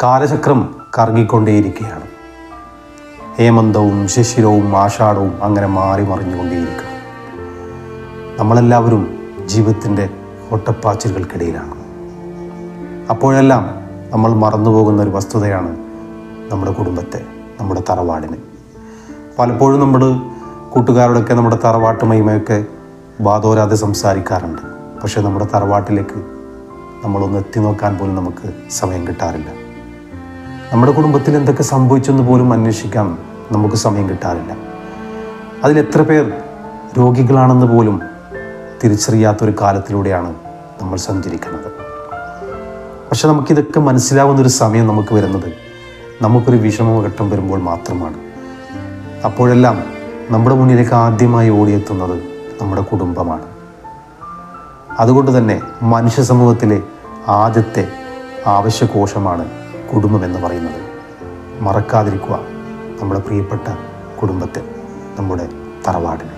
കാലചക്രം കറങ്ങിക്കൊണ്ടേയിരിക്കുകയാണ്. ഹേമന്തവും ശിശിരവും ആഷാഢവും അങ്ങനെ മാറി മറിഞ്ഞുകൊണ്ടേയിരിക്കുന്നു. നമ്മളെല്ലാവരും ജീവിതത്തിൻ്റെ ഒട്ടപ്പാച്ചിലുകൾക്കിടയിലാണ്. അപ്പോഴെല്ലാം നമ്മൾ മറന്നുപോകുന്ന ഒരു വസ്തുതയാണ് നമ്മുടെ കുടുംബത്തെ, നമ്മുടെ തറവാടിനെ. പലപ്പോഴും നമ്മൾ കൂട്ടുകാരോടൊക്കെ നമ്മുടെ തറവാട്ട് മഹിമയൊക്കെ വാതോരാതെ സംസാരിക്കാറുണ്ട്. പക്ഷേ നമ്മുടെ തറവാട്ടിലേക്ക് നമ്മളൊന്ന് എത്തി നോക്കാൻ പോലും നമുക്ക് സമയം കിട്ടാറില്ല. നമ്മുടെ കുടുംബത്തിൽ എന്തൊക്കെ സംഭവിച്ചെന്ന് പോലും അന്വേഷിക്കാൻ നമുക്ക് സമയം കിട്ടാറില്ല. അതിലെത്ര പേർ രോഗികളാണെന്ന് പോലും തിരിച്ചറിയാത്തൊരു കാലത്തിലൂടെയാണ് നമ്മൾ സഞ്ചരിക്കുന്നത്. പക്ഷെ നമുക്കിതൊക്കെ മനസ്സിലാവുന്നൊരു സമയം നമുക്ക് വരുന്നത് നമുക്കൊരു വിഷമഘട്ടം വരുമ്പോൾ മാത്രമാണ്. അപ്പോഴെല്ലാം നമ്മുടെ മുന്നിലേക്ക് ആദ്യമായി ഓടിയെത്തുന്നത് നമ്മുടെ കുടുംബമാണ്. അതുകൊണ്ട് തന്നെ മനുഷ്യ സമൂഹത്തിലെ ആദ്യത്തെ ആവശ്യകോശമാണ് കുടുംബമെന്ന് പറയുന്നത്. മറക്കാതിരിക്കുക നമ്മുടെ പ്രിയപ്പെട്ട കുടുംബത്തെ, നമ്മുടെ തറവാടിനെ.